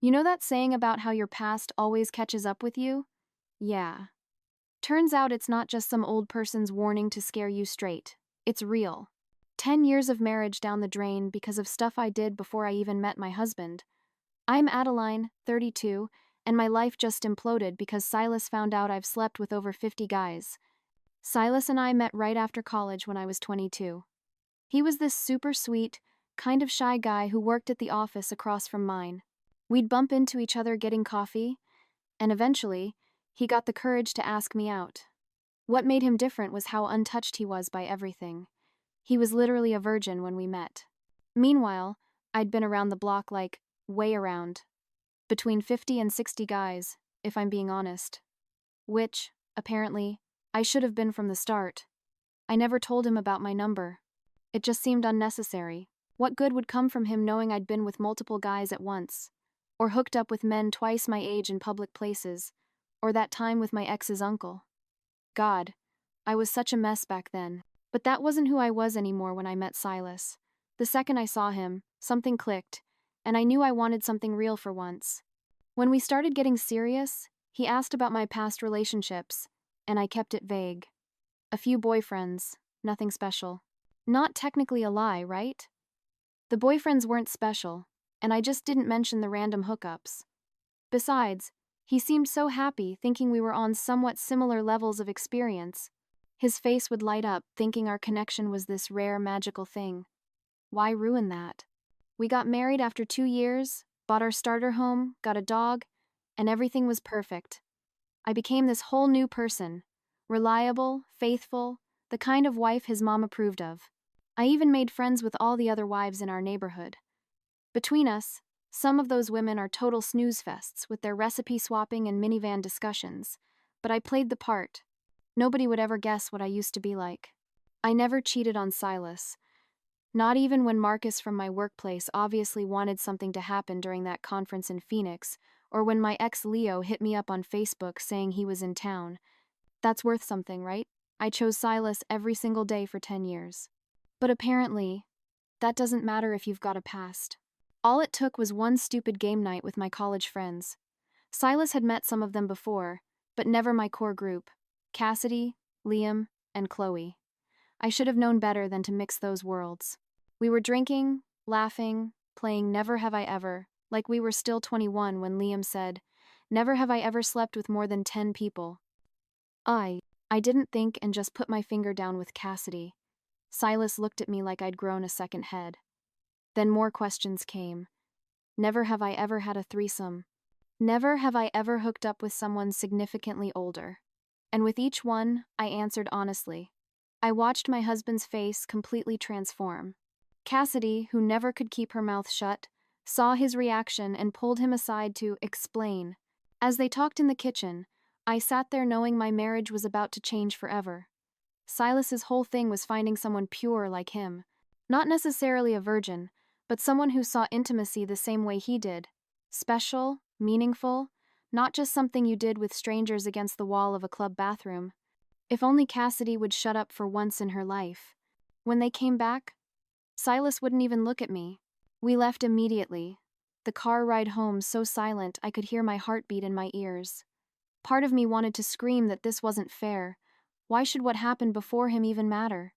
You know that saying about how your past always catches up with you? Yeah. Turns out it's not just some old person's warning to scare you straight. It's real. 10 years of marriage down the drain because of stuff I did before I even met my husband. I'm Adeline, 32, and my life just imploded because Silas found out I've slept with over 50 guys. Silas and I met right after college when I was 22. He was this super sweet, kind of shy guy who worked at the office across from mine. We'd bump into each other getting coffee, and eventually, he got the courage to ask me out. What made him different was how untouched he was by everything. He was literally a virgin when we met. Meanwhile, I'd been around the block like, way around. Between 50 and 60 guys, if I'm being honest. Which, apparently, I should have been from the start. I never told him about my number. It just seemed unnecessary. What good would come from him knowing I'd been with multiple guys at once? Or hooked up with men twice my age in public places? Or that time with my ex's uncle? God, I was such a mess back then. But that wasn't who I was anymore when I met Silas. The second I saw him, something clicked, and I knew I wanted something real for once. When we started getting serious, he asked about my past relationships, and I kept it vague. A few boyfriends, nothing special. Not technically a lie, right? The boyfriends weren't special, and I just didn't mention the random hookups. Besides, he seemed so happy thinking we were on somewhat similar levels of experience. His face would light up thinking our connection was this rare magical thing. Why ruin that? We got married after 2 years, bought our starter home, got a dog, and everything was perfect. I became this whole new person. Reliable, faithful, the kind of wife his mom approved of. I even made friends with all the other wives in our neighborhood. Between us, some of those women are total snooze fests with their recipe swapping and minivan discussions, but I played the part. Nobody would ever guess what I used to be like. I never cheated on Silas. Not even when Marcus from my workplace obviously wanted something to happen during that conference in Phoenix, or when my ex Leo hit me up on Facebook saying he was in town. That's worth something, right? I chose Silas every single day for 10 years. But apparently, that doesn't matter if you've got a past. All it took was one stupid game night with my college friends. Silas had met some of them before, but never my core group: Cassidy, Liam, and Chloe. I should have known better than to mix those worlds. We were drinking, laughing, playing Never Have I Ever, like we were still 21 when Liam said, "Never have I ever slept with more than 10 people." I didn't think and just put my finger down with Cassidy. Silas looked at me like I'd grown a second head. Then more questions came. Never have I ever had a threesome. Never have I ever hooked up with someone significantly older. And with each one, I answered honestly. I watched my husband's face completely transform. Cassidy, who never could keep her mouth shut, saw his reaction and pulled him aside to explain. As they talked in the kitchen, I sat there knowing my marriage was about to change forever. Silas's whole thing was finding someone pure like him. Not necessarily a virgin, but someone who saw intimacy the same way he did. Special, meaningful, not just something you did with strangers against the wall of a club bathroom. If only Cassidy would shut up for once in her life. When they came back, Silas wouldn't even look at me. We left immediately. The car ride home so silent I could hear my heartbeat in my ears. Part of me wanted to scream that this wasn't fair. Why should what happened before him even matter?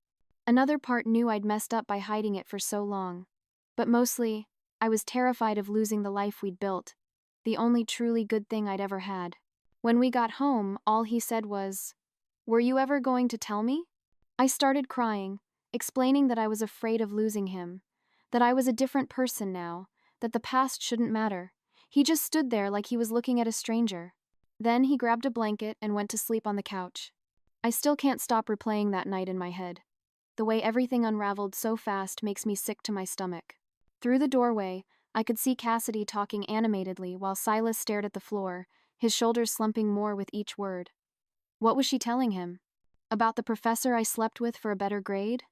Another part knew I'd messed up by hiding it for so long. But mostly, I was terrified of losing the life we'd built, the only truly good thing I'd ever had. When we got home, all he said was, "Were you ever going to tell me?" I started crying, explaining that I was afraid of losing him, that I was a different person now, that the past shouldn't matter. He just stood there like he was looking at a stranger. Then he grabbed a blanket and went to sleep on the couch. I still can't stop replaying that night in my head. The way everything unraveled so fast makes me sick to my stomach. Through the doorway, I could see Cassidy talking animatedly while Silas stared at the floor, his shoulders slumping more with each word. What was she telling him? About the professor I slept with for a better grade?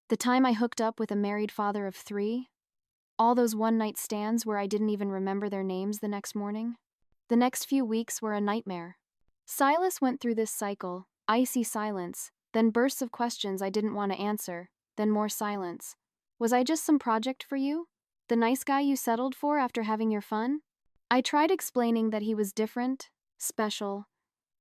The time I hooked up with a married father of 3? All those one-night stands where I didn't even remember their names the next morning? The next few weeks were a nightmare. Silas went through this cycle, icy silence, then bursts of questions I didn't want to answer, then more silence. Was I just some project for you? The nice guy you settled for after having your fun? I tried explaining that he was different, special,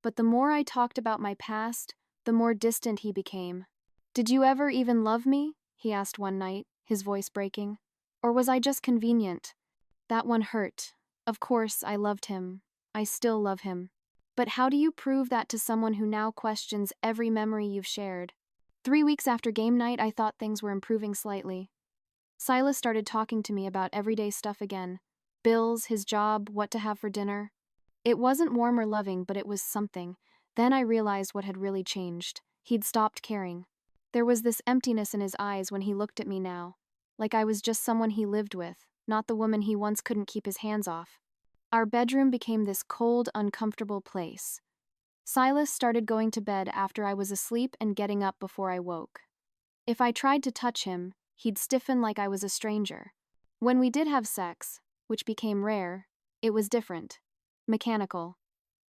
but the more I talked about my past, the more distant he became. "Did you ever even love me?" he asked one night, his voice breaking. "Or was I just convenient?" That one hurt. Of course, I loved him. I still love him. But how do you prove that to someone who now questions every memory you've shared? 3 weeks after game night, I thought things were improving slightly. Silas started talking to me about everyday stuff again. Bills, his job, what to have for dinner. It wasn't warm or loving, but it was something. Then I realized what had really changed. He'd stopped caring. There was this emptiness in his eyes when he looked at me now, like I was just someone he lived with, not the woman he once couldn't keep his hands off. Our bedroom became this cold, uncomfortable place. Silas started going to bed after I was asleep and getting up before I woke. If I tried to touch him, he'd stiffen like I was a stranger. When we did have sex, which became rare, it was different. Mechanical.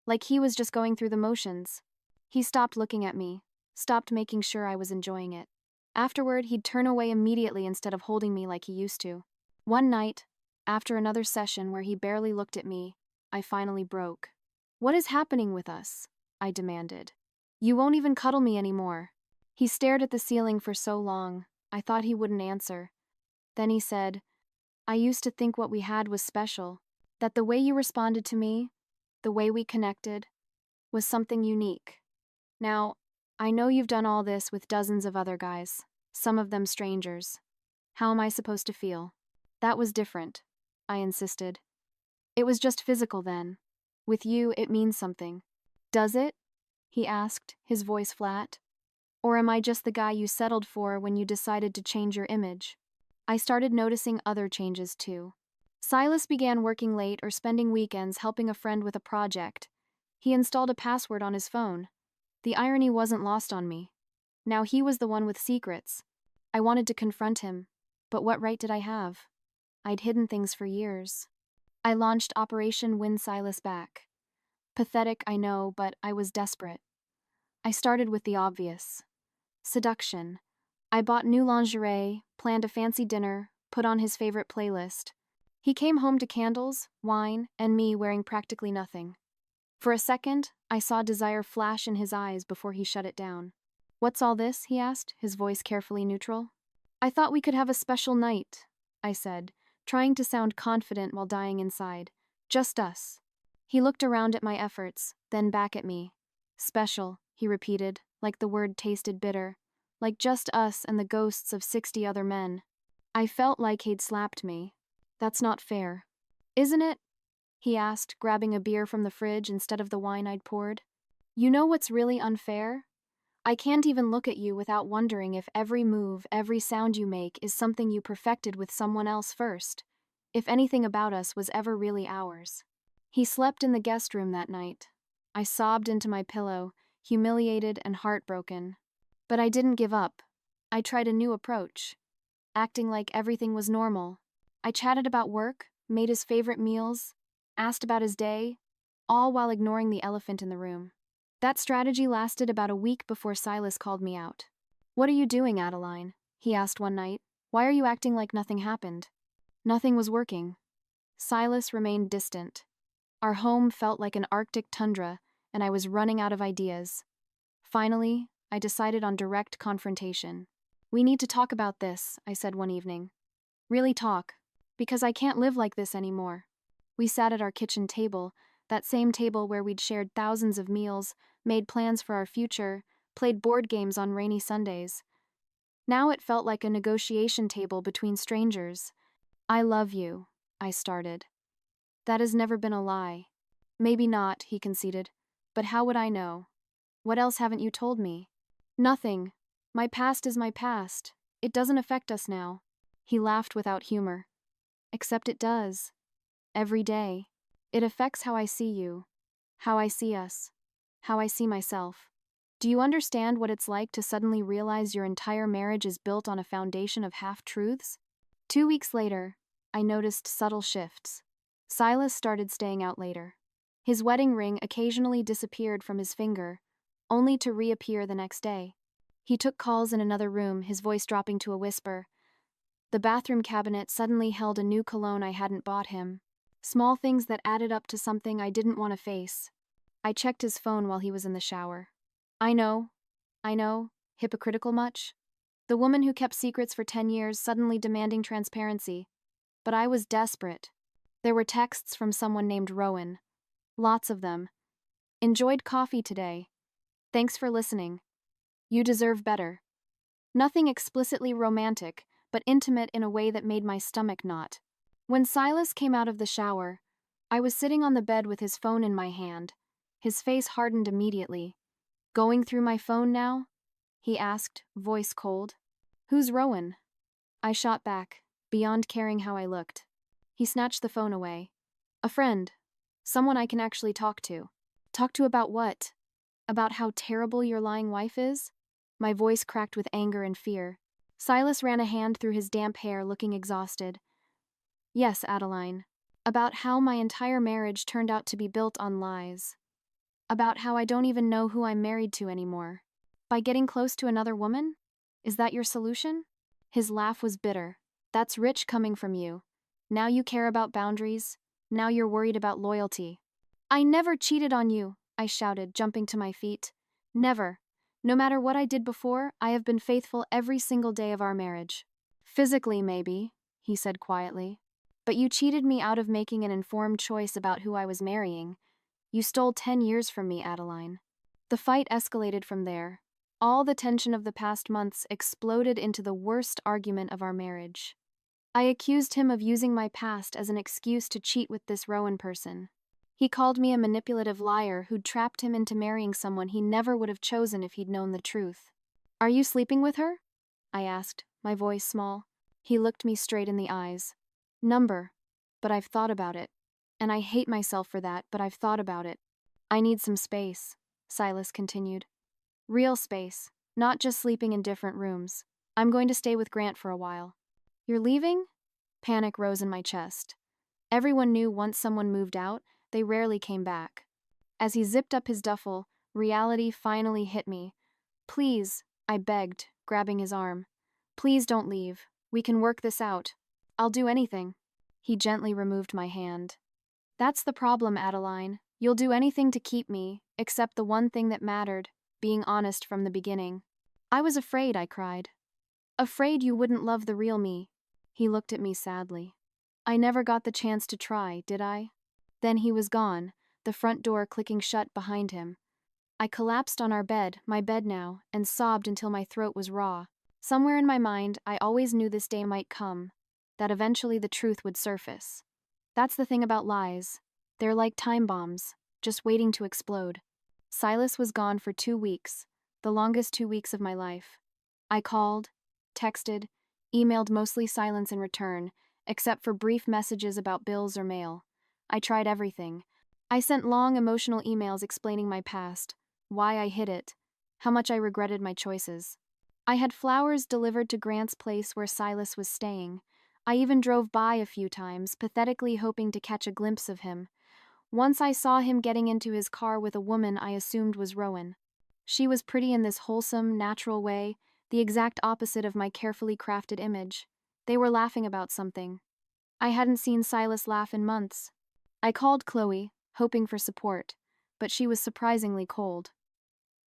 Like he was just going through the motions. He stopped looking at me, stopped making sure I was enjoying it. Afterward, he'd turn away immediately instead of holding me like he used to. One night, after another session where he barely looked at me, I finally broke. "What is happening with us?" I demanded. "You won't even cuddle me anymore." He stared at the ceiling for so long, I thought he wouldn't answer. Then he said, "I used to think what we had was special, that the way you responded to me, the way we connected, was something unique. Now, I know you've done all this with dozens of other guys, some of them strangers. How am I supposed to feel?" "That was different," I insisted. "It was just physical then. With you, it means something." "Does it?" he asked, his voice flat. "Or am I just the guy you settled for when you decided to change your image?" I started noticing other changes too. Silas began working late or spending weekends helping a friend with a project. He installed a password on his phone. The irony wasn't lost on me. Now he was the one with secrets. I wanted to confront him, but what right did I have? I'd hidden things for years. I launched Operation Win Silas Back. Pathetic, I know, but I was desperate. I started with the obvious. Seduction. I bought new lingerie, planned a fancy dinner, put on his favorite playlist. He came home to candles, wine, and me wearing practically nothing. For a second, I saw desire flash in his eyes before he shut it down. "What's all this?" he asked, his voice carefully neutral. "I thought we could have a special night," I said, trying to sound confident while dying inside. "Just us." He looked around at my efforts, then back at me. "Special," he repeated, like the word tasted bitter. "Like just us and the ghosts of 60 other men." I felt like he'd slapped me. "That's not fair." "Isn't it?" he asked, grabbing a beer from the fridge instead of the wine I'd poured. "You know what's really unfair? I can't even look at you without wondering if every move, every sound you make is something you perfected with someone else first. If anything about us was ever really ours." He slept in the guest room that night. I sobbed into my pillow, humiliated and heartbroken. But I didn't give up. I tried a new approach, acting like everything was normal. I chatted about work, made his favorite meals, asked about his day, all while ignoring the elephant in the room. That strategy lasted about a week before Silas called me out. "What are you doing, Adeline?" he asked one night. "Why are you acting like nothing happened?" Nothing was working. Silas remained distant. Our home felt like an Arctic tundra, and I was running out of ideas. Finally, I decided on direct confrontation. "We need to talk about this," I said one evening. "Really talk, because I can't live like this anymore." We sat at our kitchen table, that same table where we'd shared thousands of meals, made plans for our future, played board games on rainy Sundays. Now it felt like a negotiation table between strangers. "I love you," I started. "That has never been a lie." "Maybe not," he conceded. "But how would I know? What else haven't you told me?" "Nothing. My past is my past. It doesn't affect us now." He laughed without humor. "Except it does. Every day. It affects how I see you, how I see us, how I see myself. Do you understand what it's like to suddenly realize your entire marriage is built on a foundation of half-truths?" 2 weeks later, I noticed subtle shifts. Silas started staying out later. His wedding ring occasionally disappeared from his finger, only to reappear the next day. He took calls in another room, his voice dropping to a whisper. The bathroom cabinet suddenly held a new cologne I hadn't bought him. Small things that added up to something I didn't want to face. I checked his phone while he was in the shower. I know, I know, hypocritical much? The woman who kept secrets for 10 years suddenly demanding transparency. But I was desperate. There were texts from someone named Rowan. Lots of them. Enjoyed coffee today. Thanks for listening. You deserve better. Nothing explicitly romantic, but intimate in a way that made my stomach knot. When Silas came out of the shower, I was sitting on the bed with his phone in my hand. His face hardened immediately. Going through my phone now? He asked, voice cold. Who's Rowan? I shot back, beyond caring how I looked. He snatched the phone away. A friend. Someone I can actually talk to. Talk to about what? About how terrible your lying wife is? My voice cracked with anger and fear. Silas ran a hand through his damp hair, looking exhausted. Yes, Adeline. About how my entire marriage turned out to be built on lies. About how I don't even know who I'm married to anymore. By getting close to another woman? Is that your solution? His laugh was bitter. That's rich coming from you. Now you care about boundaries. Now you're worried about loyalty. I never cheated on you, I shouted, jumping to my feet. Never. No matter what I did before, I have been faithful every single day of our marriage. Physically, maybe, he said quietly. But you cheated me out of making an informed choice about who I was marrying. You stole 10 years from me, Adeline. The fight escalated from there. All the tension of the past months exploded into the worst argument of our marriage. I accused him of using my past as an excuse to cheat with this Rowan person. He called me a manipulative liar who'd trapped him into marrying someone he never would have chosen if he'd known the truth. Are you sleeping with her? I asked, my voice small. He looked me straight in the eyes. Number. But I've thought about it. And I hate myself for that, but I've thought about it. I need some space, Silas continued. Real space, not just sleeping in different rooms. I'm going to stay with Grant for a while. You're leaving? Panic rose in my chest. Everyone knew once someone moved out, they rarely came back. As he zipped up his duffel, reality finally hit me. Please, I begged, grabbing his arm. Please don't leave. We can work this out. I'll do anything. He gently removed my hand. That's the problem, Adeline. You'll do anything to keep me, except the one thing that mattered, being honest from the beginning. I was afraid, I cried. Afraid you wouldn't love the real me. He looked at me sadly. I never got the chance to try, did I? Then he was gone, the front door clicking shut behind him. I collapsed on our bed, my bed now, and sobbed until my throat was raw. Somewhere in my mind, I always knew this day might come, that eventually the truth would surface. That's the thing about lies. They're like time bombs, just waiting to explode. Silas was gone for 2 weeks, the longest 2 weeks of my life. I called, texted, emailed, mostly silence in return, except for brief messages about bills or mail. I tried everything. I sent long emotional emails explaining my past, why I hid it, how much I regretted my choices. I had flowers delivered to Grant's place where Silas was staying. I even drove by a few times, pathetically hoping to catch a glimpse of him. Once I saw him getting into his car with a woman I assumed was Rowan. She was pretty in this wholesome, natural way, the exact opposite of my carefully crafted image. They were laughing about something. I hadn't seen Silas laugh in months. I called Chloe, hoping for support, but she was surprisingly cold.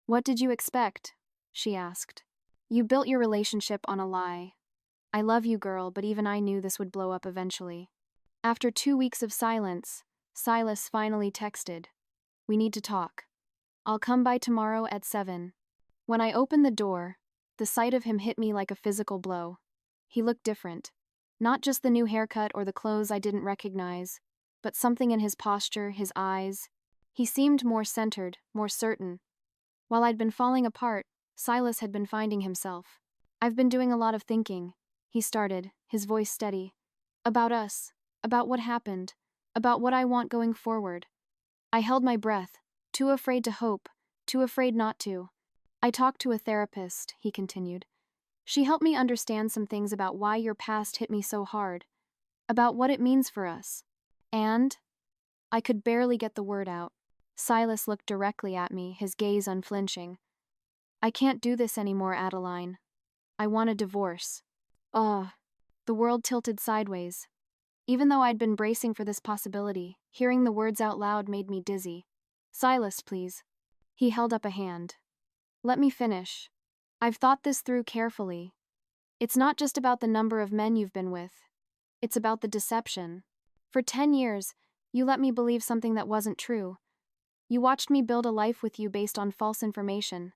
What did you expect? She asked. You built your relationship on a lie. I love you, girl, but even I knew this would blow up eventually. After 2 weeks of silence, Silas finally texted. We need to talk. I'll come by tomorrow at 7. When I opened the door, the sight of him hit me like a physical blow. He looked different. Not just the new haircut or the clothes I didn't recognize, but something in his posture, his eyes. He seemed more centered, more certain. While I'd been falling apart, Silas had been finding himself. I've been doing a lot of thinking, he started, his voice steady. About us, about what happened, about what I want going forward. I held my breath, too afraid to hope, too afraid not to. I talked to a therapist, he continued. She helped me understand some things about why your past hit me so hard, about what it means for us. And I could barely get the word out. Silas looked directly at me, his gaze unflinching. I can't do this anymore, Adeline. I want a divorce. Ugh. The world tilted sideways. Even though I'd been bracing for this possibility, hearing the words out loud made me dizzy. Silas, please. He held up a hand. Let me finish. I've thought this through carefully. It's not just about the number of men you've been with. It's about the deception. For 10 years, you let me believe something that wasn't true. You watched me build a life with you based on false information.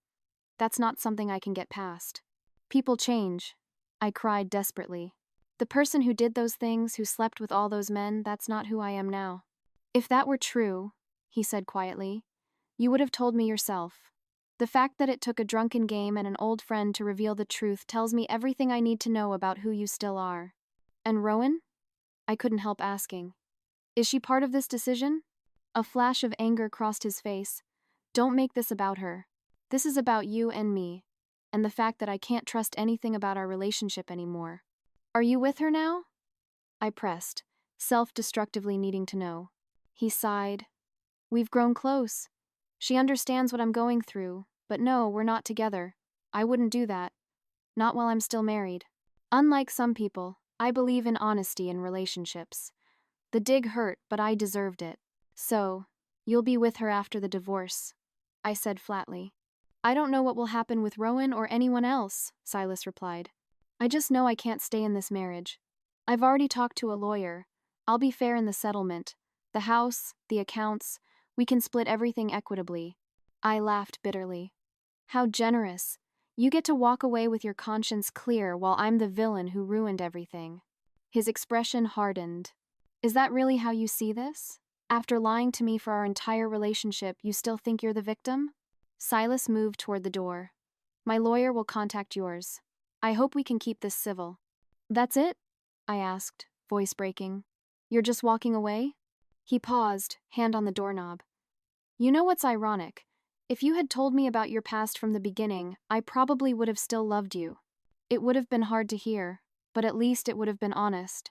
That's not something I can get past. People change. I cried desperately. The person who did those things, who slept with all those men, that's not who I am now. If that were true, he said quietly, you would have told me yourself. The fact that it took a drunken game and an old friend to reveal the truth tells me everything I need to know about who you still are. And Rowan? I couldn't help asking. Is she part of this decision? A flash of anger crossed his face. Don't make this about her. This is about you and me, and the fact that I can't trust anything about our relationship anymore. Are you with her now? I pressed, self-destructively needing to know. He sighed. We've grown close. She understands what I'm going through, but no, we're not together. I wouldn't do that. Not while I'm still married. Unlike some people, I believe in honesty in relationships. The dig hurt, but I deserved it. So, you'll be with her after the divorce, I said flatly. I don't know what will happen with Rowan or anyone else, Silas replied. I just know I can't stay in this marriage. I've already talked to a lawyer. I'll be fair in the settlement. The house, the accounts, we can split everything equitably. I laughed bitterly. How generous. You get to walk away with your conscience clear while I'm the villain who ruined everything. His expression hardened. Is that really how you see this? After lying to me for our entire relationship, you still think you're the victim? Silas moved toward the door. My lawyer will contact yours. I hope we can keep this civil. That's it? I asked, voice breaking. You're just walking away? He paused, hand on the doorknob. You know what's ironic? If you had told me about your past from the beginning, I probably would have still loved you. It would have been hard to hear, but at least it would have been honest.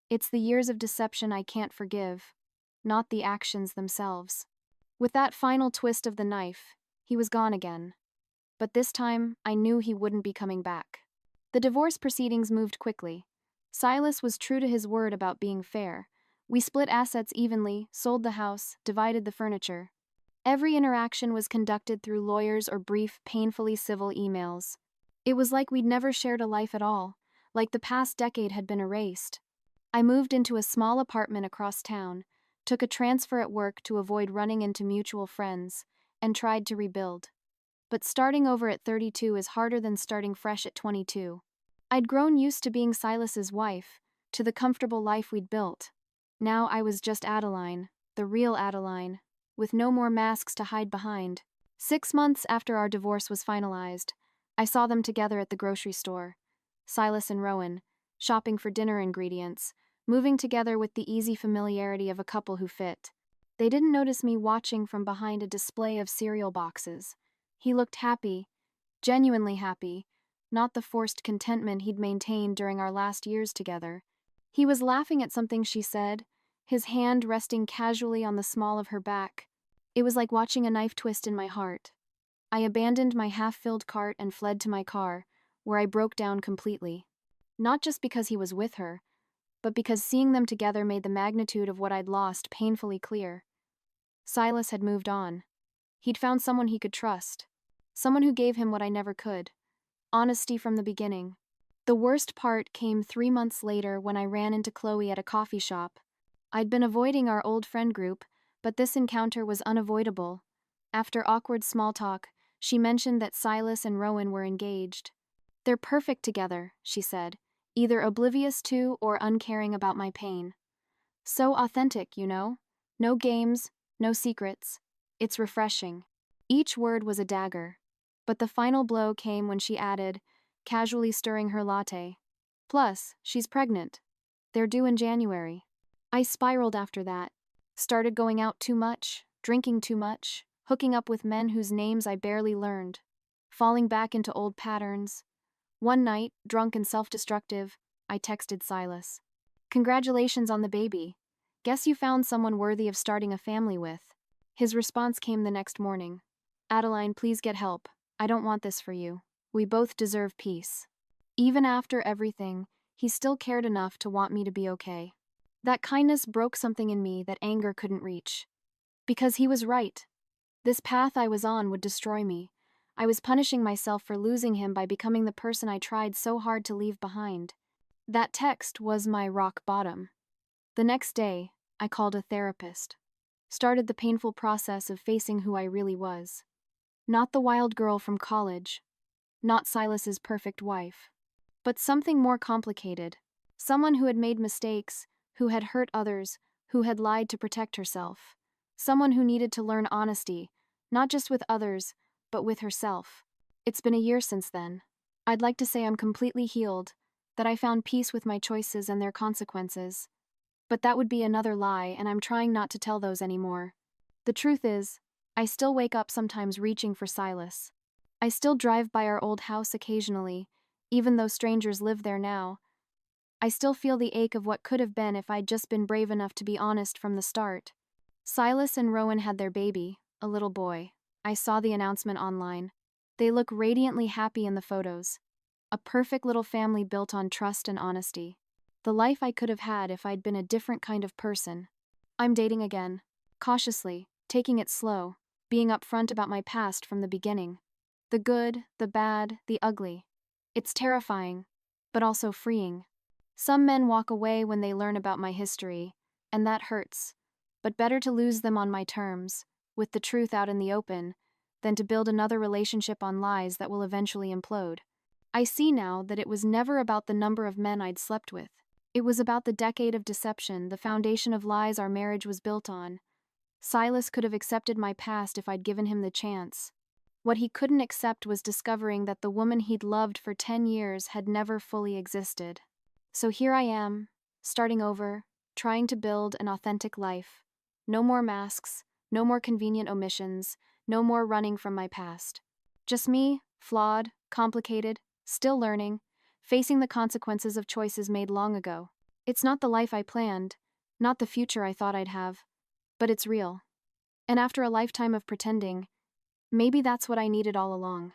It's the years of deception I can't forgive, not the actions themselves. With that final twist of the knife, he was gone again. But this time, I knew he wouldn't be coming back. The divorce proceedings moved quickly. Silas was true to his word about being fair. We split assets evenly, sold the house, divided the furniture. Every interaction was conducted through lawyers or brief, painfully civil emails. It was like we'd never shared a life at all, like the past decade had been erased. I moved into a small apartment across town, took a transfer at work to avoid running into mutual friends, and tried to rebuild. But starting over at 32 is harder than starting fresh at 22. I'd grown used to being Silas's wife, to the comfortable life we'd built. Now I was just Adeline, the real Adeline, with no more masks to hide behind. 6 months after our divorce was finalized, I saw them together at the grocery store. Silas and Rowan, shopping for dinner ingredients, moving together with the easy familiarity of a couple who fit. They didn't notice me watching from behind a display of cereal boxes. He looked happy, genuinely happy, not the forced contentment he'd maintained during our last years together. He was laughing at something she said, his hand resting casually on the small of her back. It was like watching a knife twist in my heart. I abandoned my half-filled cart and fled to my car, where I broke down completely. Not just because he was with her, but because seeing them together made the magnitude of what I'd lost painfully clear. Silas had moved on. He'd found someone he could trust. Someone who gave him what I never could. Honesty from the beginning. The worst part came 3 months later when I ran into Chloe at a coffee shop. I'd been avoiding our old friend group, but this encounter was unavoidable. After awkward small talk, she mentioned that Silas and Rowan were engaged. They're perfect together, she said, either oblivious to or uncaring about my pain. So authentic, you know? No games, no secrets. It's refreshing. Each word was a dagger. But the final blow came when she added, casually stirring her latte. Plus, she's pregnant. They're due in January. I spiraled after that. Started going out too much, drinking too much, hooking up with men whose names I barely learned. Falling back into old patterns. One night, drunk and self-destructive, I texted Silas. Congratulations on the baby. Guess you found someone worthy of starting a family with. His response came the next morning. Adeline, please get help. I don't want this for you. We both deserve peace. Even after everything, he still cared enough to want me to be okay. That kindness broke something in me that anger couldn't reach. Because he was right. This path I was on would destroy me. I was punishing myself for losing him by becoming the person I tried so hard to leave behind. That text was my rock bottom. The next day, I called a therapist. Started the painful process of facing who I really was. Not the wild girl from college. Not Silas's perfect wife. But something more complicated. Someone who had made mistakes, who had hurt others, who had lied to protect herself. Someone who needed to learn honesty, not just with others, but with herself. It's been a year since then. I'd like to say I'm completely healed, that I found peace with my choices and their consequences. But that would be another lie, and I'm trying not to tell those anymore. The truth is, I still wake up sometimes reaching for Silas. I still drive by our old house occasionally, even though strangers live there now. I still feel the ache of what could have been if I'd just been brave enough to be honest from the start. Silas and Rowan had their baby, a little boy. I saw the announcement online. They look radiantly happy in the photos. A perfect little family built on trust and honesty. The life I could have had if I'd been a different kind of person. I'm dating again. Cautiously, taking it slow, being upfront about my past from the beginning. The good, the bad, the ugly. It's terrifying, but also freeing. Some men walk away when they learn about my history, and that hurts. But better to lose them on my terms, with the truth out in the open, than to build another relationship on lies that will eventually implode. I see now that it was never about the number of men I'd slept with. It was about the decade of deception, the foundation of lies our marriage was built on. Silas could have accepted my past if I'd given him the chance. What he couldn't accept was discovering that the woman he'd loved for 10 years had never fully existed. So here I am, starting over, trying to build an authentic life. No more masks, no more convenient omissions, no more running from my past. Just me, flawed, complicated, still learning, facing the consequences of choices made long ago. It's not the life I planned, not the future I thought I'd have, but it's real. And after a lifetime of pretending, maybe that's what I needed all along.